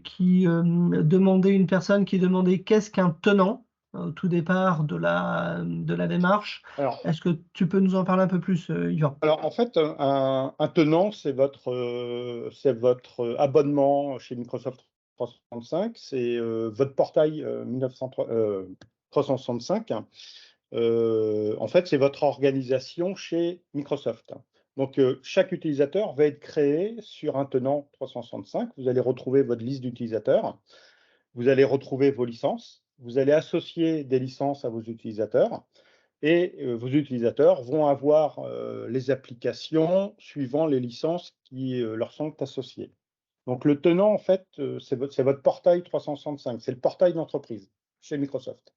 qui demandait, une personne qui demandait qu'est-ce qu'un tenant au tout départ de la démarche. Alors, Est-ce que tu peux nous en parler un peu plus, Yvan? Alors, en fait, un tenant, c'est votre abonnement chez Microsoft 365, c'est votre portail 365. En fait, c'est votre organisation chez Microsoft. Donc, chaque utilisateur va être créé sur un tenant 365. Vous allez retrouver votre liste d'utilisateurs, vous allez retrouver vos licences, vous allez associer des licences à vos utilisateurs. Et vos utilisateurs vont avoir les applications suivant les licences qui leur sont associées. Donc le tenant, en fait, c'est votre portail 365, c'est le portail d'entreprise chez Microsoft.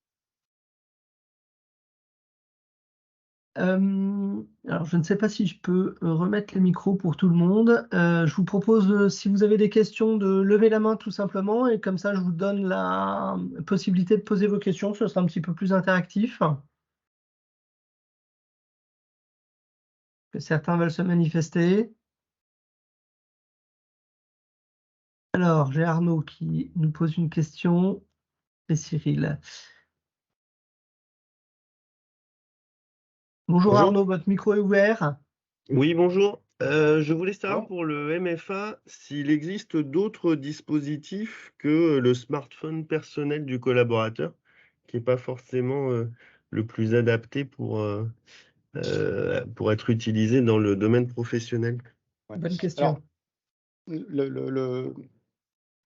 Alors, je ne sais pas si je peux remettre les micros pour tout le monde. Je vous propose, si vous avez des questions, de lever la main tout simplement, et comme ça, je vous donne la possibilité de poser vos questions. Ce sera un petit peu plus interactif. Que certains veulent se manifester. Alors, j'ai Arnaud qui nous pose une question, et Cyril. Bonjour Bonjour. Arnaud, votre micro est ouvert. Oui, bonjour. Je voulais savoir Bon. pour le MFA s'il existe d'autres dispositifs que le smartphone personnel du collaborateur, qui n'est pas forcément le plus adapté pour être utilisé dans le domaine professionnel. Ouais. Bonne question. Alors,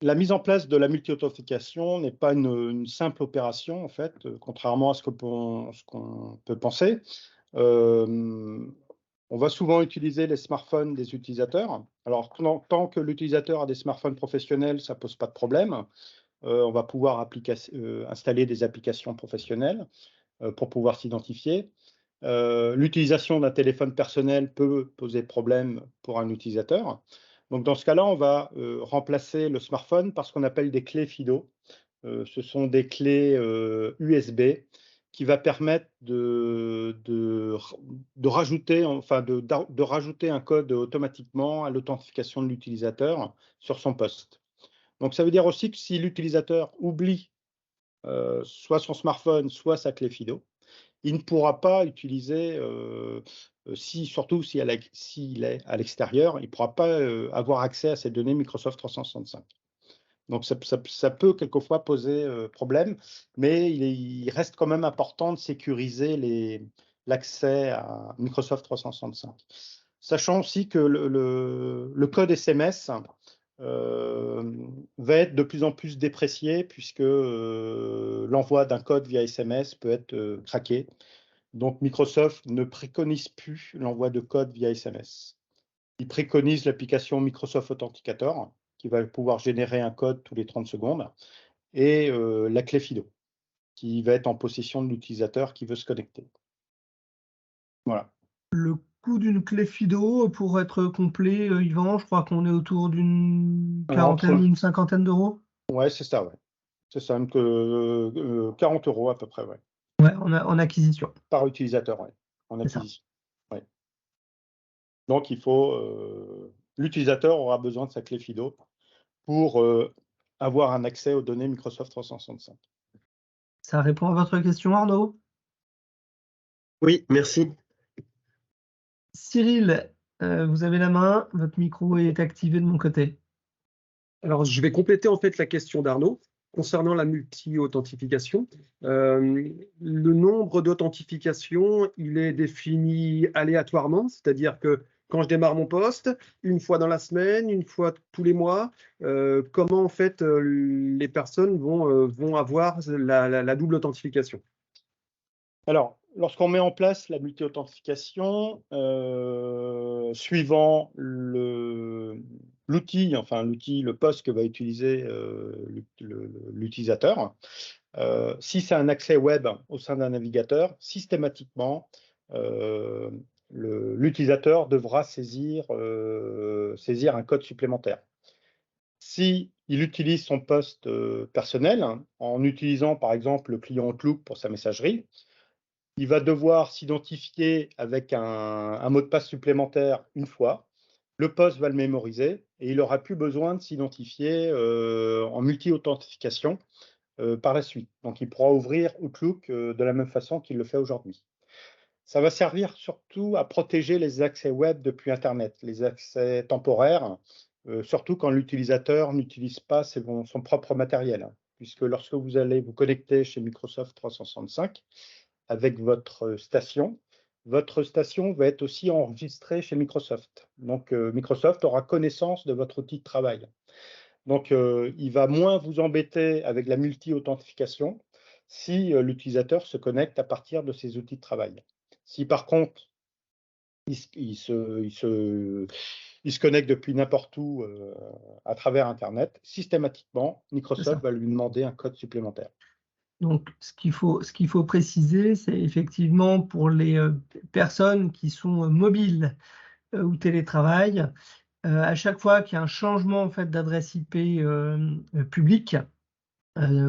la mise en place de la multi-authentification n'est pas une simple opération, en fait, contrairement à ce qu'on peut penser. On va souvent utiliser les smartphones des utilisateurs. Alors, tant que l'utilisateur a des smartphones professionnels, ça ne pose pas de problème. on va pouvoir installer des applications professionnelles pour pouvoir s'identifier. L'utilisation d'un téléphone personnel peut poser problème pour un utilisateur. Donc dans ce cas-là, on va remplacer le smartphone par ce qu'on appelle des clés FIDO. Ce sont des clés USB qui va permettre de rajouter un code automatiquement à l'authentification de l'utilisateur sur son poste. Donc ça veut dire aussi que si l'utilisateur oublie soit son smartphone, soit sa clé FIDO, il ne pourra pas utiliser, surtout s'il est à l'extérieur, il ne pourra pas avoir accès à ces données Microsoft 365. Donc ça peut quelquefois poser problème, mais il reste quand même important de sécuriser l'accès à Microsoft 365. Sachant aussi que le code SMS va être de plus en plus déprécié puisque l'envoi d'un code via SMS peut être craqué. Donc Microsoft ne préconise plus l'envoi de code via SMS. Il préconise l'application Microsoft Authenticator qui va pouvoir générer un code tous les 30 secondes et la clé FIDO qui va être en possession de l'utilisateur qui veut se connecter. Voilà. Le coût d'une clé FIDO, pour être complet, Yvan, je crois qu'on est autour d'une quarantaine, une cinquantaine d'euros. Ouais, c'est ça, ouais. C'est ça, 40 euros à peu près, ouais. Ouais, en acquisition. Par utilisateur, ouais. En acquisition. Ouais. Donc il faut l'utilisateur aura besoin de sa clé FIDO pour avoir un accès aux données Microsoft 365. Ça répond à votre question, Arnaud? Oui, merci. Cyril, vous avez la main, votre micro est activé de mon côté. Alors, je vais compléter en fait la question d'Arnaud concernant la multi-authentification. Le nombre d'authentifications, il est défini aléatoirement, c'est-à-dire que quand je démarre mon poste, une fois dans la semaine, une fois tous les mois, comment en fait les personnes vont avoir la double authentification? Alors, lorsqu'on met en place la multi-authentification, suivant l'outil, le poste que va utiliser l'utilisateur, si c'est un accès web au sein d'un navigateur, systématiquement, l'utilisateur devra saisir un code supplémentaire. Si il utilise son poste personnel, en utilisant par exemple le client Outlook pour sa messagerie, il va devoir s'identifier avec un mot de passe supplémentaire une fois. Le poste va le mémoriser et il n'aura plus besoin de s'identifier en multi-authentification par la suite. Donc, il pourra ouvrir Outlook de la même façon qu'il le fait aujourd'hui. Ça va servir surtout à protéger les accès web depuis Internet, les accès temporaires, surtout quand l'utilisateur n'utilise pas son propre matériel. Puisque lorsque vous allez vous connecter chez Microsoft 365, avec votre station va être aussi enregistrée chez Microsoft. Donc, Microsoft aura connaissance de votre outil de travail. Donc, il va moins vous embêter avec la multi-authentification si l'utilisateur se connecte à partir de ses outils de travail. Si par contre, il se connecte depuis n'importe où à travers Internet, systématiquement, Microsoft va lui demander un code supplémentaire. Donc, ce qu'il faut préciser, c'est effectivement pour les personnes qui sont mobiles ou télétravaillent, à chaque fois qu'il y a un changement en fait, d'adresse IP publique,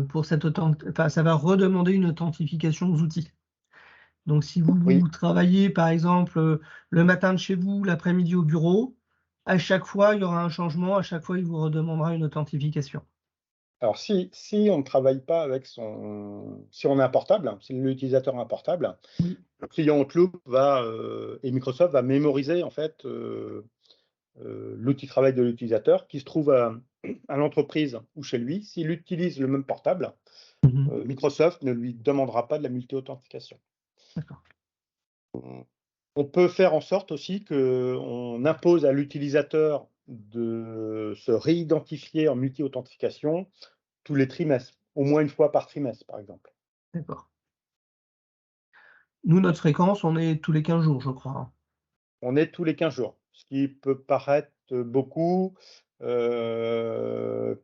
pour ça va redemander une authentification aux outils. Donc, si vous travaillez, par exemple, le matin de chez vous, l'après-midi au bureau, à chaque fois, il y aura un changement, à chaque fois, il vous redemandera une authentification. Alors, si on ne travaille pas avec si on a un portable, si l'utilisateur a un portable, oui. Le client Outlook et Microsoft va mémoriser en fait l'outil de travail de l'utilisateur qui se trouve à l'entreprise ou chez lui. S'il utilise le même portable, Microsoft ne lui demandera pas de la multi-authentification. D'accord. On peut faire en sorte aussi qu'on impose à l'utilisateur de se réidentifier en multi-authentification tous les trimestres, au moins une fois par trimestre, par exemple. D'accord. Nous, notre fréquence, on est tous les 15 jours, je crois. On est tous les 15 jours. ce qui peut paraître beaucoup,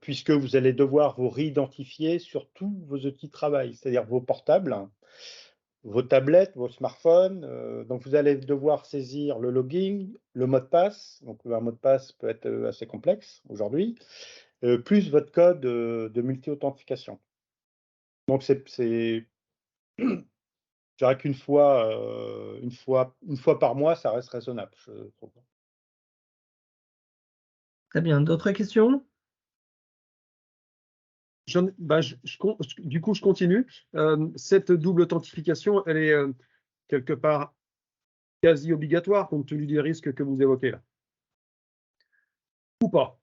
puisque vous allez devoir vous réidentifier sur tous vos outils de travail, c'est-à-dire vos portables, vos tablettes, vos smartphones. Donc, vous allez devoir saisir le login, le mot de passe. Donc, un mot de passe peut être assez complexe aujourd'hui, plus votre code de multi-authentification. Donc, je dirais qu'une fois, une fois par mois, ça reste raisonnable, je trouve. Très bien. D'autres questions? Du coup, je continue. Cette double authentification, elle est quelque part quasi obligatoire compte tenu des risques que vous évoquez là. Ou pas?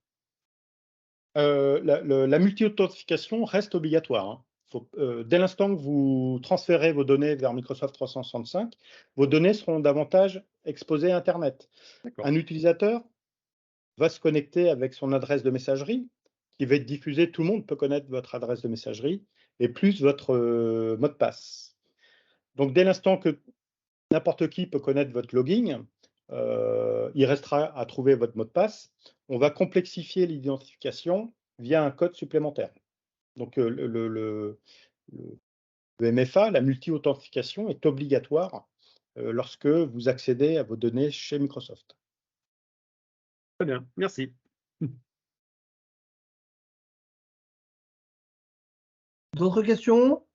La multi-authentification reste obligatoire, hein. Dès l'instant que vous transférez vos données vers Microsoft 365, vos données seront davantage exposées à Internet. Un utilisateur va se connecter avec son adresse de messagerie qui va être diffusée. Tout le monde peut connaître votre adresse de messagerie et plus votre mot de passe. Donc, dès l'instant que n'importe qui peut connaître votre login, il restera à trouver votre mot de passe. On va complexifier l'identification via un code supplémentaire. Donc, le MFA, la multi-authentification, est obligatoire lorsque vous accédez à vos données chez Microsoft. Très bien, merci. D'autres questions?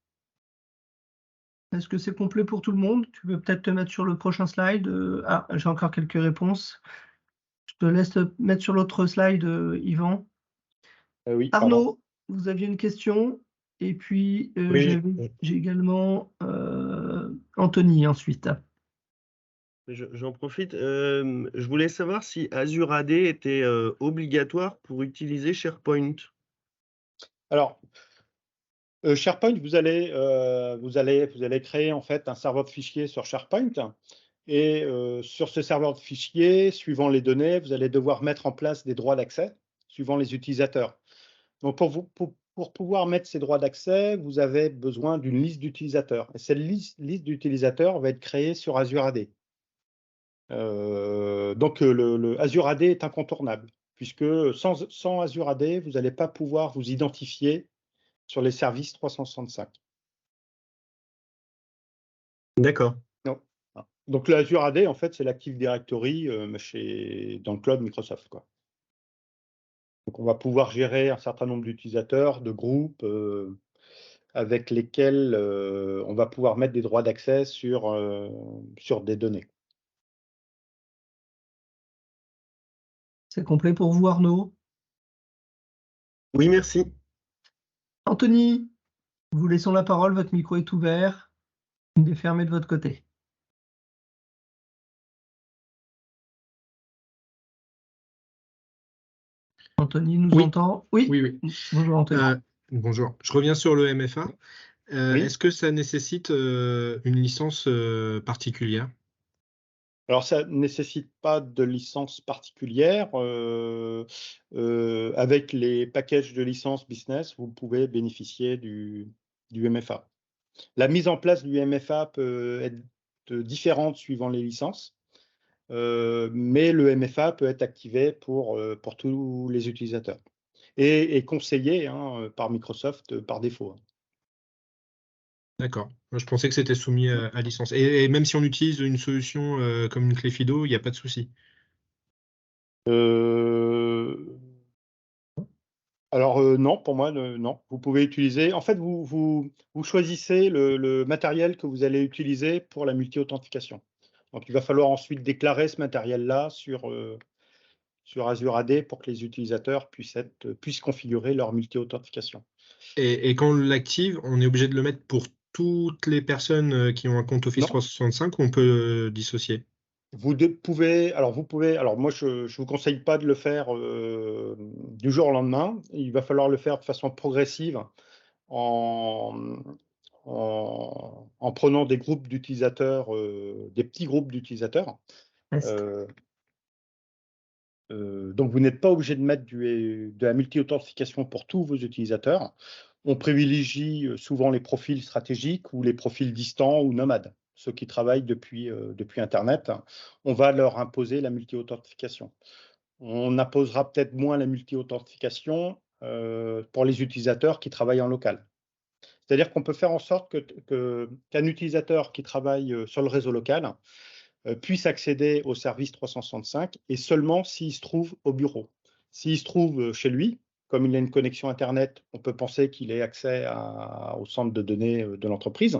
Est-ce que c'est complet pour tout le monde? Tu peux peut-être te mettre sur le prochain slide. Ah, j'ai encore quelques réponses. Je te laisse te mettre sur l'autre slide, Yvan. Oui, Arnaud, vous aviez une question? Et puis, Oui. j'ai également Anthony ensuite. J'en profite. Je voulais savoir si Azure AD était obligatoire pour utiliser SharePoint. Alors, SharePoint, vous allez créer en fait un serveur de fichiers sur SharePoint. Et sur ce serveur de fichiers, suivant les données, vous allez devoir mettre en place des droits d'accès suivant les utilisateurs. Donc, pour pouvoir mettre ces droits d'accès, vous avez besoin d'une liste d'utilisateurs. Et cette liste d'utilisateurs va être créée sur Azure AD. Donc, le Azure AD est incontournable, puisque sans Azure AD, vous n'allez pas pouvoir vous identifier sur les services 365. D'accord. Non. Donc, l'Azure AD, en fait, c'est l'Active Directory dans le cloud Microsoft, quoi. Donc, on va pouvoir gérer un certain nombre d'utilisateurs, de groupes avec lesquels on va pouvoir mettre des droits d'accès sur des données. C'est complet pour vous, Arnaud? Oui, merci. Anthony, vous laissons la parole. Votre micro est ouvert. Il est fermé de votre côté. Anthony nous entend? Oui. Oui. Bonjour, Anthony. Bonjour. Je reviens sur le MFA. Oui. Est-ce que ça nécessite une licence particulière? Alors, ça ne nécessite pas de licence particulière. Avec les packages de licence business, vous pouvez bénéficier du MFA. La mise en place du MFA peut être différente suivant les licences, mais le MFA peut être activé pour tous les utilisateurs et conseillé par Microsoft par défaut. D'accord. Moi, je pensais que c'était soumis à licence. Et même si on utilise une solution comme une clé FIDO, il n'y a pas de souci. Alors non, pour moi, non. Vous pouvez utiliser. En fait, vous choisissez le matériel que vous allez utiliser pour la multi-authentification. Donc, il va falloir ensuite déclarer ce matériel-là sur Azure AD pour que les utilisateurs puissent configurer leur multi-authentification. Et quand on l'active, on est obligé de le mettre pour toutes les personnes qui ont un compte Office Non. 365 ou on peut dissocier? Vous pouvez, alors moi je vous conseille pas de le faire du jour au lendemain. Il va falloir le faire de façon progressive en prenant des groupes d'utilisateurs, des petits groupes d'utilisateurs. Donc vous n'êtes pas obligé de mettre de la multi-authentification pour tous vos utilisateurs. On privilégie souvent les profils stratégiques ou les profils distants ou nomades. ceux qui travaillent depuis Internet, on va leur imposer la multi-authentification. On imposera peut-être moins la multi-authentification pour les utilisateurs qui travaillent en local. C'est-à-dire qu'on peut faire en sorte qu'un utilisateur qui travaille sur le réseau local puisse accéder au service 365 et seulement s'il se trouve au bureau. S'il se trouve chez lui, comme il a une connexion Internet, on peut penser qu'il ait accès au centre de données de l'entreprise.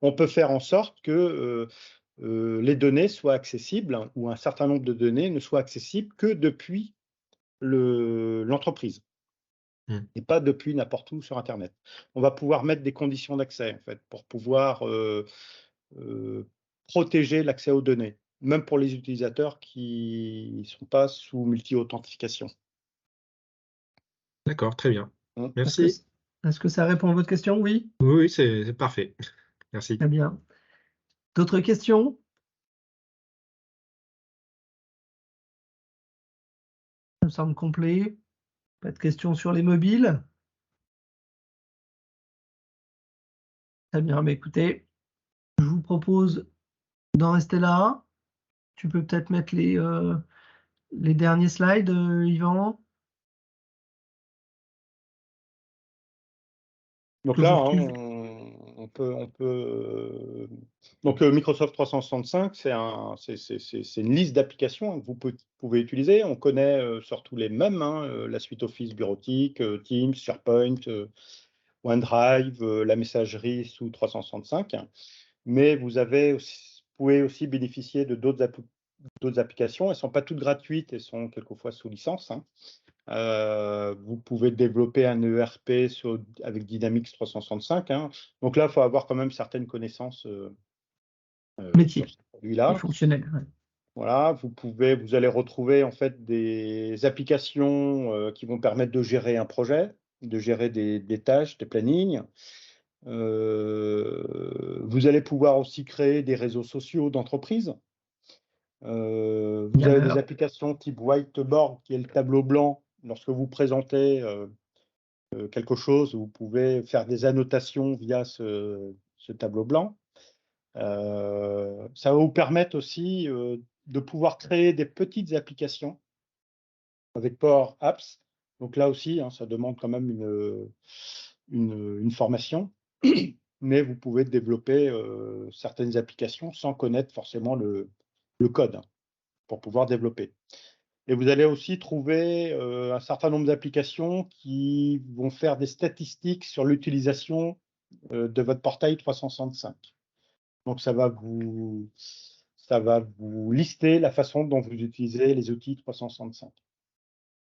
On peut faire en sorte que les données soient accessibles ou un certain nombre de données ne soient accessibles que depuis l'entreprise et pas depuis n'importe où sur Internet. On va pouvoir mettre des conditions d'accès en fait, pour pouvoir protéger l'accès aux données, même pour les utilisateurs qui ne sont pas sous multi-authentification. D'accord, très bien. Hein. Merci. Est-ce que ça répond à votre question? Oui? Oui, c'est parfait. Merci. Très bien. D'autres questions? Ça me semble complet. Pas de questions sur les mobiles? Très bien, mais écoutez, je vous propose d'en rester là. Tu peux peut-être mettre les derniers slides, Yvan. Donc Toujours là, plus. on peut donc Microsoft 365, c'est une liste d'applications que vous pouvez utiliser. On connaît surtout les mêmes, la suite Office bureautique, Teams, SharePoint, OneDrive, la messagerie sous 365. Mais vous pouvez aussi bénéficier de d'autres applications. Elles ne sont pas toutes gratuites, elles sont quelquefois sous licence. Vous pouvez développer un ERP avec Dynamics 365. Donc là, il faut avoir quand même certaines connaissances Métier sur ce et produit-là. fonctionnel. Ouais. Voilà, vous allez retrouver en fait des applications qui vont permettre de gérer un projet, de gérer des tâches, des plannings. Vous allez pouvoir aussi créer des réseaux sociaux d'entreprise. Vous avez des applications type Whiteboard, qui est le tableau blanc. Lorsque vous présentez quelque chose, vous pouvez faire des annotations via ce tableau blanc. Ça va vous permettre aussi de pouvoir créer des petites applications avec Power Apps. Donc là aussi, ça demande quand même une formation, mais vous pouvez développer certaines applications sans connaître forcément le code pour pouvoir développer. Et vous allez aussi trouver un certain nombre d'applications qui vont faire des statistiques sur l'utilisation de votre portail 365. Donc, ça va vous lister la façon dont vous utilisez les outils 365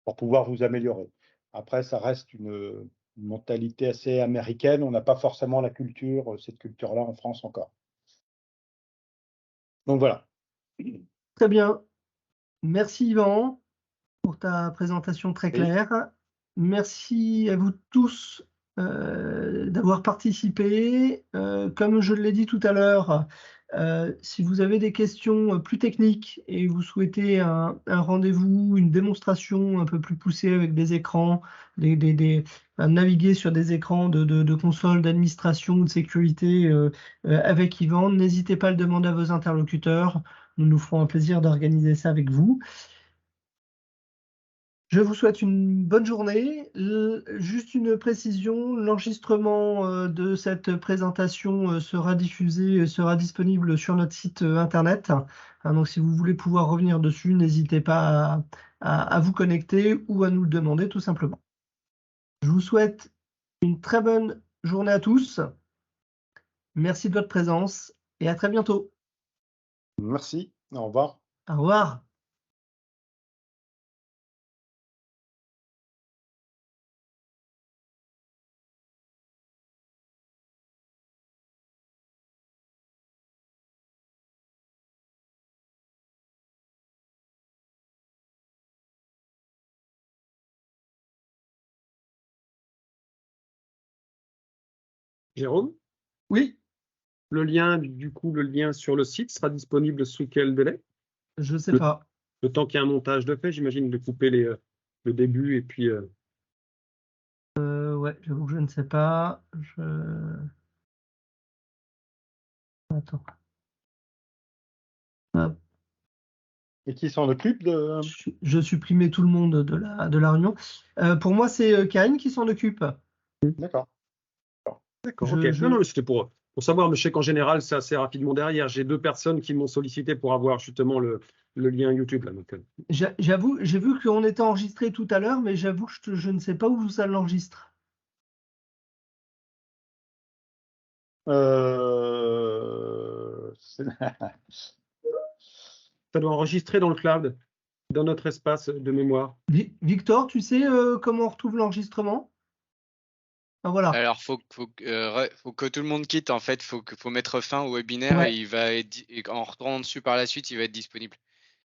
pour pouvoir vous améliorer. Après, ça reste une mentalité assez américaine. On n'a pas forcément cette culture-là en France encore. Donc, voilà. Très bien. Merci Yvan pour ta présentation très claire. Merci à vous tous d'avoir participé. Comme je l'ai dit tout à l'heure, si vous avez des questions plus techniques et vous souhaitez un rendez-vous, une démonstration un peu plus poussée avec des écrans, naviguer sur des écrans de consoles d'administration ou de sécurité avec Yvan, n'hésitez pas à le demander à vos interlocuteurs. Nous nous ferons un plaisir d'organiser ça avec vous. Je vous souhaite une bonne journée. Juste une précision, l'enregistrement de cette présentation sera diffusé, sera disponible sur notre site internet. Donc si vous voulez pouvoir revenir dessus, n'hésitez pas à vous connecter ou à nous le demander tout simplement. Je vous souhaite une très bonne journée à tous. Merci de votre présence et à très bientôt. Merci. Au revoir. Au revoir. Jérôme, Oui, le lien, du coup, le lien sur le site sera disponible sous quel délai? je ne sais pas. Le temps qu'il y a un montage de fait, j'imagine, de couper le début et puis. Ouais, j'avoue que je ne sais pas. Attends. Hop. Et qui s'en occupe de... Je supprimais tout le monde de la réunion. Pour moi, c'est Karine qui s'en occupe. D'accord. D'accord, Je- ok. je- Non, mais c'était pour savoir, mais je sais qu'en général, c'est assez rapidement derrière. J'ai 2 personnes qui m'ont sollicité pour avoir justement le lien YouTube. Là, donc, J'avoue, j'ai vu qu'on était enregistré tout à l'heure, mais j'avoue que je ne sais pas où ça l'enregistre. C'est- ça doit enregistrer dans le cloud, dans notre espace de mémoire. Victor, tu sais comment on retrouve l'enregistrement? Ah, voilà. Alors, faut que tout le monde quitte, en fait. Faut mettre fin au webinaire Ouais. et il va être, et en retournant dessus par la suite, il va être disponible.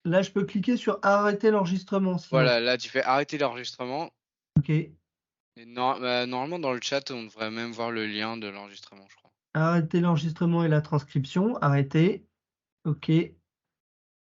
Là, je peux cliquer sur arrêter l'enregistrement. Sinon. Voilà, là, tu fais arrêter l'enregistrement. Ok. Et normalement, dans le chat, on devrait même voir le lien de l'enregistrement, je crois. Arrêter l'enregistrement et la transcription. Arrêter. Ok.